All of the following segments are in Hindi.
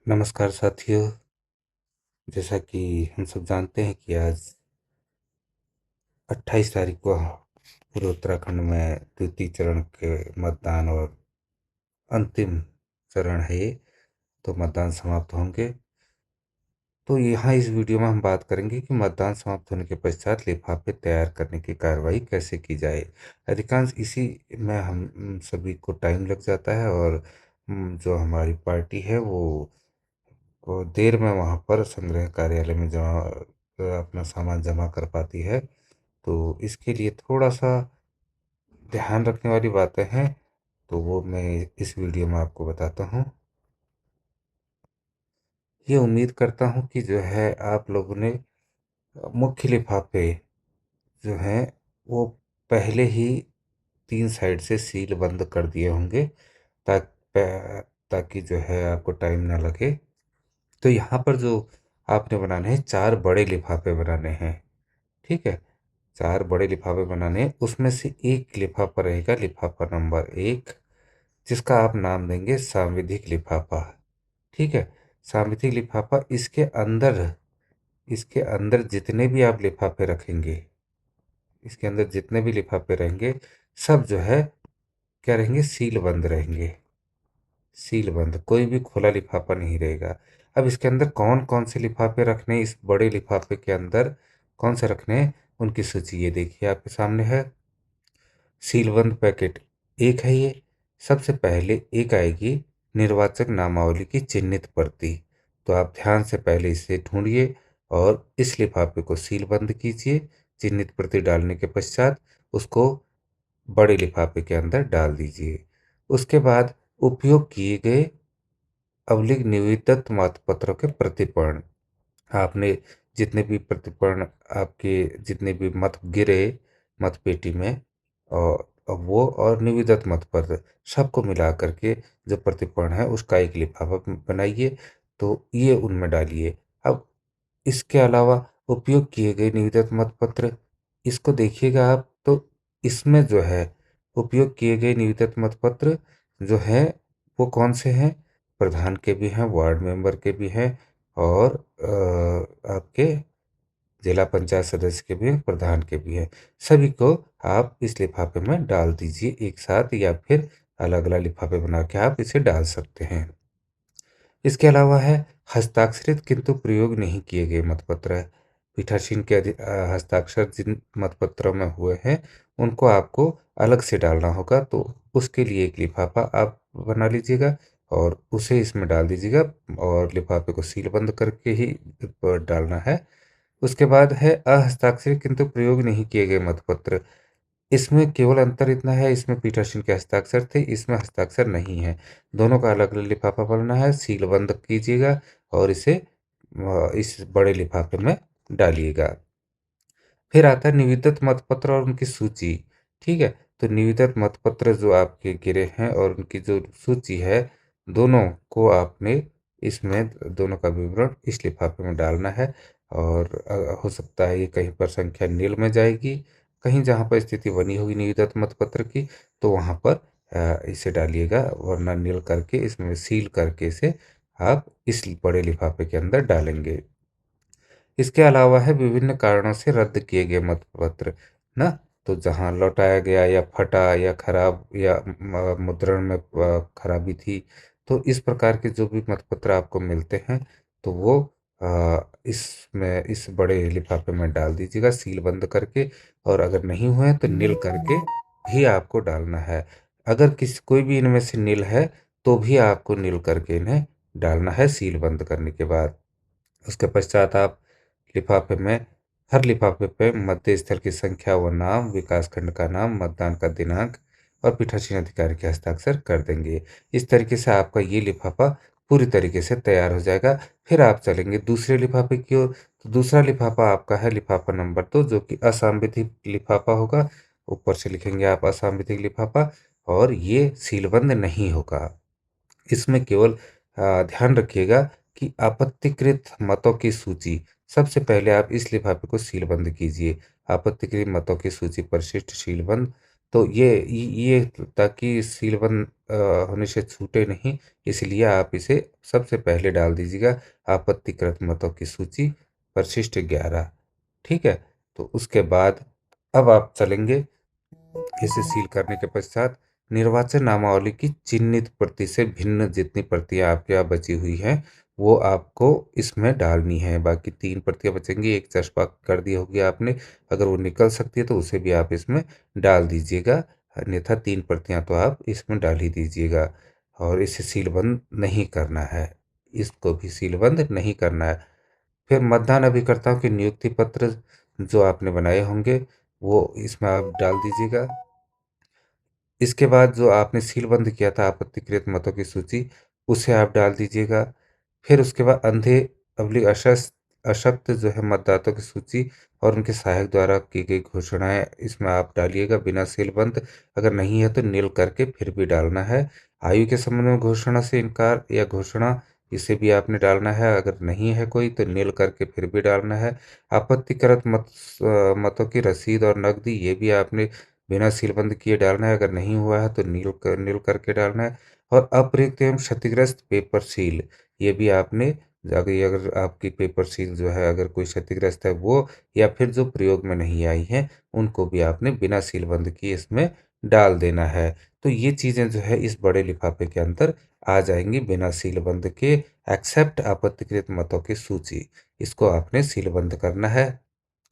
नमस्कार साथियों। जैसा कि हम सब जानते हैं कि आज 28 तारीख को पूरे उत्तराखंड में द्वितीय चरण के मतदान और अंतिम चरण है ये, तो मतदान समाप्त होंगे। तो यहाँ इस वीडियो में हम बात करेंगे कि मतदान समाप्त होने के पश्चात लिफाफे तैयार करने की कार्रवाई कैसे की जाए। अधिकांश इसी में हम सभी को टाइम लग जाता है और जो हमारी पार्टी है वो देर में वहाँ पर संग्रह कार्यालय में जमा अपना सामान जमा कर पाती है। तो इसके लिए थोड़ा सा ध्यान रखने वाली बातें हैं, तो वो मैं इस वीडियो में आपको बताता हूँ। ये उम्मीद करता हूँ कि जो है आप लोगों ने मुख्य लिफाफे जो हैं वो पहले ही 3 साइड से सील बंद कर दिए होंगे, ताकि जो है आपको टाइम ना लगे। तो यहाँ पर जो आपने बनाने हैं, 4 बड़े लिफाफे बनाने हैं। ठीक है, 4 बड़े लिफाफे बनाने हैं। उसमें से एक लिफाफा रहेगा लिफाफा नंबर 1, जिसका आप नाम देंगे सांविधिक लिफाफा। ठीक है, सांविधिक लिफाफा। इसके अंदर जितने भी आप लिफाफे रखेंगे, इसके अंदर जितने भी लिफाफे रहेंगे, सब जो है क्या रहेंगे, सील बंद रहेंगे। सील बंद, कोई भी खुला लिफाफा नहीं रहेगा। अब इसके अंदर कौन कौन से लिफाफे रखने हैं, इस बड़े लिफाफे के अंदर कौन से रखने हैं, उनकी सूची ये देखिए आपके सामने है। सीलबंद पैकेट एक है ये। सबसे पहले एक आएगी निर्वाचक नामावली की चिन्हित प्रति। तो आप ध्यान से पहले इसे ढूंढिए और इस लिफाफे को सीलबंद कीजिए। चिन्हित प्रति डालने के पश्चात उसको बड़े लिफाफे के अंदर डाल दीजिए। उसके बाद उपयोग किए गए अवलिक निवेदित मतपत्रों के प्रतिपूर्ण, आपने जितने भी प्रतिपूर्ण, आपके जितने भी मत गिरे मतपेटी में, और वो और निवेदित मतपत्र सबको मिला करके जो प्रतिपूर्ण है उसका एक लिफाफा बनाइए। तो ये उनमें डालिए। अब इसके अलावा उपयोग किए गए निवेदित मतपत्र, इसको देखिएगा आप, तो इसमें जो है उपयोग किए गए निवेदित मतपत्र जो हैं वो कौन से हैं, प्रधान के भी हैं, वार्ड मेंबर के भी हैं, और आपके जिला पंचायत सदस्य के भी हैं, प्रधान के भी हैं। सभी को आप इस लिफाफे में डाल दीजिए एक साथ, या फिर अलग अलग लिफाफे बना के आप इसे डाल सकते हैं। इसके अलावा है हस्ताक्षरित किंतु प्रयोग नहीं किए गए मतपत्र। पीठासीन के हस्ताक्षर जिन मतपत्रों में हुए हैं उनको आपको अलग से डालना होगा। तो उसके लिए एक लिफाफा आप बना लीजिएगा और उसे इसमें डाल दीजिएगा, और लिफाफे को सीलबंद करके ही डालना है। उसके बाद है अहस्ताक्षरित किंतु प्रयोग नहीं किए गए मतपत्र। इसमें केवल अंतर इतना है, इसमें पीटरसन के हस्ताक्षर थे, इसमें हस्ताक्षर नहीं है। दोनों का अलग अलग लिफाफा बनना है, सीलबंद कीजिएगा और इसे इस बड़े लिफाफे में डालिएगा। फिर आता है निविदित मतपत्र और उनकी सूची। ठीक है, तो निविदित मतपत्र जो आपके गिरे हैं और उनकी जो सूची है, दोनों को आपने इसमें दोनों का विवरण इस लिफाफे में डालना है। और हो सकता है ये कहीं पर संख्या नील में जाएगी, कहीं जहाँ पर स्थिति बनी होगी निविदित मतपत्र की, तो वहाँ पर इसे डालिएगा, वरना नील करके इसमें सील करके इसे आप इस बड़े लिफाफे के अंदर डालेंगे। इसके अलावा है विभिन्न कारणों से रद्द किए गए मतपत्र ना, तो जहां लौटाया गया या फटा या खराब या मुद्रण में खराबी थी, तो इस प्रकार के जो भी मतपत्र आपको मिलते हैं, तो वो इसमें इस बड़े लिफाफे में डाल दीजिएगा सील बंद करके। और अगर नहीं हुए तो नील करके भी आपको डालना है। अगर कोई भी इनमें से नील है तो भी आपको नील करके इन्हें डालना है सील बंद करने के बाद। उसके पश्चात आप लिफाफे में, हर लिफाफे पे मध्य स्थल की संख्या व नाम, विकासखंड का नाम, मतदान का दिनांक और पीठासीन अधिकारी के हस्ताक्षर कर देंगे। इस तरीके से आपका ये लिफाफा पूरी तरीके से तैयार हो जाएगा। फिर आप चलेंगे दूसरे लिफाफे की ओर। तो दूसरा लिफाफा आपका है लिफाफा नंबर 2, जो कि असंविधिक लिफाफा होगा। ऊपर से लिखेंगे आप असंविधिक लिफाफा, और ये सीलबंद नहीं होगा। इसमें केवल ध्यान रखिएगा कि आपत्तिकृत मतों की सूची, सबसे पहले आप इस लिफाफे को सीलबंद कीजिए। आपत्तिकृत मतों की सूची परिशिष्ट सीलबंद। तो ये ताकि सीलबंद होने से छूटे नहीं, इसलिए आप इसे सबसे पहले डाल दीजिएगा आपत्तिकृत मतों की सूची परिशिष्ट 11। ठीक है। तो उसके बाद अब आप चलेंगे, इसे सील करने के पश्चात निर्वाचन नामावली की चिन्हित प्रति से भिन्न जितनी प्रतियां आपके यहाँ बची हुई हैं वो आपको इसमें डालनी है। बाकी 3 प्रतियां बचेंगी, एक चस्पा कर दी होगी आपने, अगर वो निकल सकती है तो उसे भी आप इसमें डाल दीजिएगा, अन्यथा 3 प्रतियां तो आप इसमें डाल ही दीजिएगा। और इसे सीलबंद नहीं करना है, इसको भी सीलबंद नहीं करना है। फिर मतदान अभिकर्ताओं के नियुक्ति पत्र जो आपने बनाए होंगे वो इसमें आप डाल दीजिएगा। इसके बाद जो आपने सीलबंद किया था आपत्तिकृत मतों की सूची, उसे आप डाल दीजिएगा। फिर उसके बाद अंधे अब्लिक अशक्त जो है मतदाताओं की सूची और उनके सहायक द्वारा की गई घोषणाएं इसमें आप डालिएगा बिना सीलबंद। अगर नहीं है तो नील करके फिर भी डालना है। आयु के संबंध में घोषणा से इनकार या घोषणा, इसे भी आपने डालना है, अगर नहीं है कोई तो नील करके फिर भी डालना है। आपत्तिकृत मतों की रसीद और नकदी, ये भी आपने बिना सीलबंद किए डालना है, अगर नहीं हुआ है तो नील करके डालना है। और अप्रयुक्त एवं क्षतिग्रस्त पेपर सील, ये भी आपने, अगर आपकी पेपर सील जो है अगर कोई क्षतिग्रस्त है वो, या फिर जो प्रयोग में नहीं आई हैं उनको भी आपने बिना सीलबंद किए इसमें डाल देना है। तो ये चीज़ें जो है इस बड़े लिफाफे के अंदर आ जाएंगी बिना सीलबंद के, एक्सेप्ट आपत्तिकृत मतों की सूची। इसको आपने सीलबंद करना है।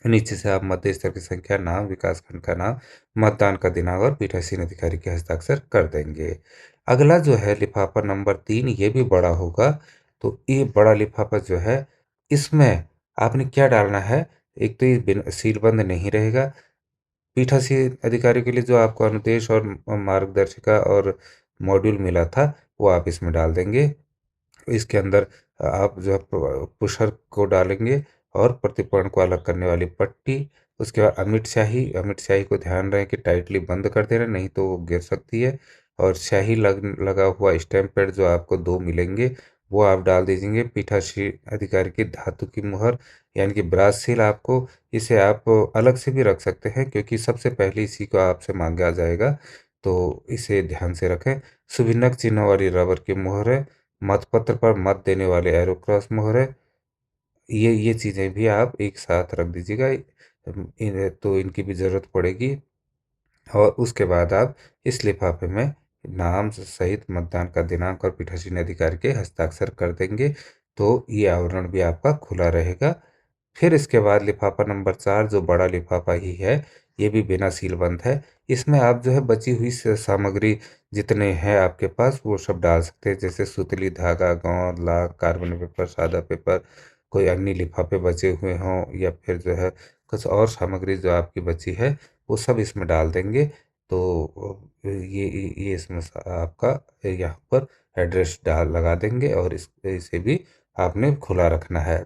नीचे से आप मध्य स्तर की संख्या, नाम, विकासखंड का नाम, मतदान का दिनांक और पीठासीन अधिकारी के हस्ताक्षर कर देंगे। अगला जो है लिफाफा नंबर 3, ये भी बड़ा होगा। तो ये बड़ा लिफाफा जो है इसमें आपने क्या डालना है, एक तो ये सीलबंद नहीं रहेगा। पीठासीन अधिकारी के लिए जो आपको अनुदेश और मार्गदर्शिका और मॉड्यूल मिला था वो आप इसमें डाल देंगे। इसके अंदर आप जो है पुशर को डालेंगे और प्रतिपूर्ण को अलग करने वाली पट्टी। उसके बाद अमिट स्याही को ध्यान रहे कि टाइटली बंद कर देना, नहीं तो वो गिर सकती है। और स्याही लगा हुआ स्टैम्प पैड जो आपको 2 मिलेंगे वो आप डाल दीजिएंगे। पीठासीन अधिकारी की धातु की मुहर यानी कि ब्रास सील, आपको इसे आप अलग से भी रख सकते हैं क्योंकि सबसे पहले इसी को आपसे मांगा जाएगा, तो इसे ध्यान से रखें। सुभिन्नक चिन्ह वाली रबर की मुहर है, मतपत्र पर मत देने वाले एरो क्रॉस मोहर है, ये चीज़ें भी आप एक साथ रख दीजिएगा। तो इनकी भी ज़रूरत पड़ेगी। और उसके बाद आप इस लिफाफे में नाम सहित मतदान का दिनांक और पीठासीन अधिकारी के हस्ताक्षर कर देंगे, तो ये आवरण भी आपका खुला रहेगा। फिर इसके बाद लिफाफा नंबर 4 जो बड़ा लिफाफा ही है, ये भी बिना सीलबंद है। इसमें आप जो है बची हुई सामग्री जितने हैं आपके पास वो सब डाल सकते हैं, जैसे सुतली, धागा, गोंद, लाख, कार्बन पेपर, सादा पेपर, कोई अन्य लिफाफे बचे हुए हों या फिर जो है कुछ और सामग्री जो आपकी बची है वो सब इसमें डाल देंगे। तो ये इसमें आपका यहाँ पर एड्रेस डाल लगा देंगे और इसे भी आपने खुला रखना है।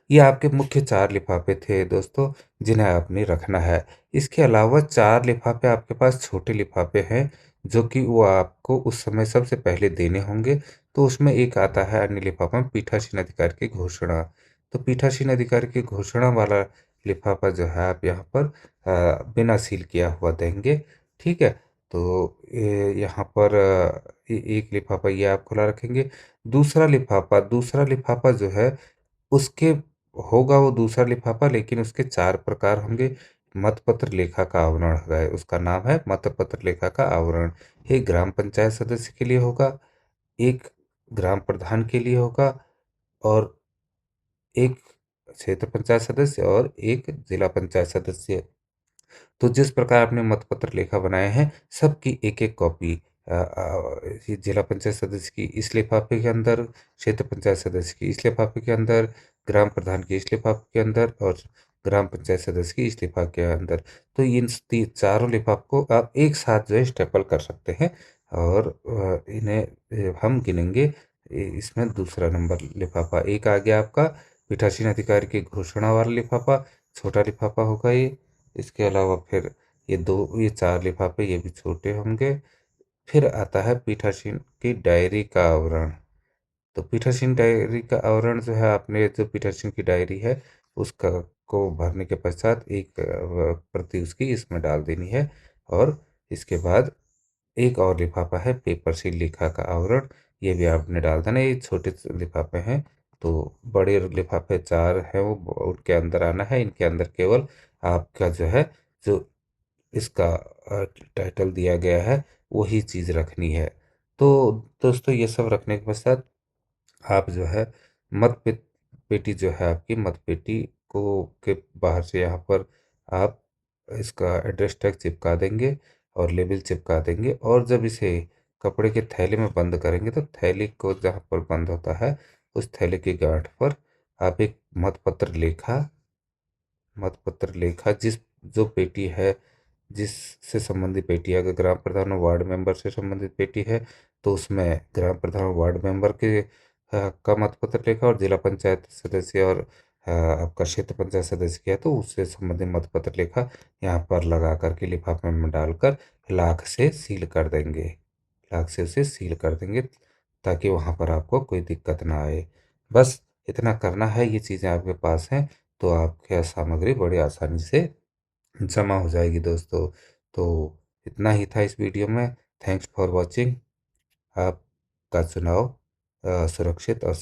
ये आपके मुख्य 4 लिफाफे थे दोस्तों, जिन्हें आपने रखना है। इसके अलावा 4 लिफाफे आपके पास छोटे लिफाफे हैं, जो कि वो आपको उस समय सबसे पहले देने होंगे। तो उसमें एक आता है अन्य लिफाफा में पीठासीन अधिकारी की घोषणा। तो पीठासीन अधिकारी की घोषणा वाला लिफाफा जो है आप यहाँ पर बिना सील किया हुआ देंगे। ठीक है। तो यहाँ पर एक लिफाफा ये आप खुला रखेंगे। दूसरा लिफाफा जो है उसके होगा वो दूसरा लिफाफा, लेकिन उसके 4 प्रकार होंगे। मतपत्र लेखा का आवरण है, उसका नाम है मतपत्र लेखा का आवरण। एक ग्राम पंचायत सदस्य के लिए होगा, एक ग्राम प्रधान के लिए होगा, और एक क्षेत्र पंचायत सदस्य और एक जिला पंचायत सदस्य। तो जिस प्रकार आपने मतपत्र लेखा बनाए हैं सबकी एक एक कॉपी जिला पंचायत सदस्य की इस लिफाफे के अंदर, क्षेत्र पंचायत सदस्य की इस लिफाफे के अंदर, ग्राम प्रधान की इस लिफाफे के अंदर और ग्राम पंचायत सदस्य की इस लिफाफे के अंदर। तो इन चारों लिफाफ को आप एक साथ जो है स्टेपल कर सकते हैं और इन्हें हम गिनेंगे। इसमें दूसरा नंबर लिफाफा एक आ गया आपका पीठासीन अधिकारी की घोषणा वाला लिफाफा, छोटा लिफाफा होगा ये। इसके अलावा फिर ये 4 लिफाफे ये भी छोटे होंगे। फिर आता है पीठासीन की डायरी का आवरण। तो पीठासीन डायरी का आवरण जो है आपने जो पीठासीन की डायरी है उसका को भरने के पश्चात एक प्रति उसकी इसमें डाल देनी है। और इसके बाद एक और लिफाफा है पेपर सील लिखा का आवरण, ये भी आपने डाल देना। ये छोटे लिफाफे हैं, तो बड़े लिफाफे 4 हैं, वो उनके अंदर आना है। इनके अंदर केवल आपका जो है, जो इसका टाइटल दिया गया है, वही चीज़ रखनी है। तो दोस्तों, ये सब रखने के पश्चात आप जो है मत पे, पेटी जो है आपकी मत पेटी को के बाहर से यहाँ पर आप इसका एड्रेस टैग चिपका देंगे और लेबल चिपका देंगे। और जब इसे कपड़े के थैले में बंद करेंगे, तो थैले को जहाँ पर बंद होता है, उस थैले की गांठ पर आप एक मतपत्र लेखा जिस जो पेटी है, जिससे संबंधित पेटी है, अगर ग्राम प्रधान और वार्ड मेंबर से संबंधित पेटी है, तो उसमें ग्राम प्रधान और वार्ड मेंबर के का मतपत्र लेखा, और जिला पंचायत सदस्य और आपका क्षेत्र पंचायत सदस्य किया तो उससे संबंधित मतपत्र लेखा यहाँ पर लगा करके लिफाफे में डालकर लाख से सील कर देंगे। लाख से उसे सील कर देंगे, ताकि वहाँ पर आपको कोई दिक्कत ना आए। बस इतना करना है, ये चीज़ें आपके पास हैं, तो आपकी सामग्री बड़ी आसानी से जमा हो जाएगी दोस्तों। तो इतना ही था इस वीडियो में। Thanks for watching. आपका चुनाव सुरक्षित और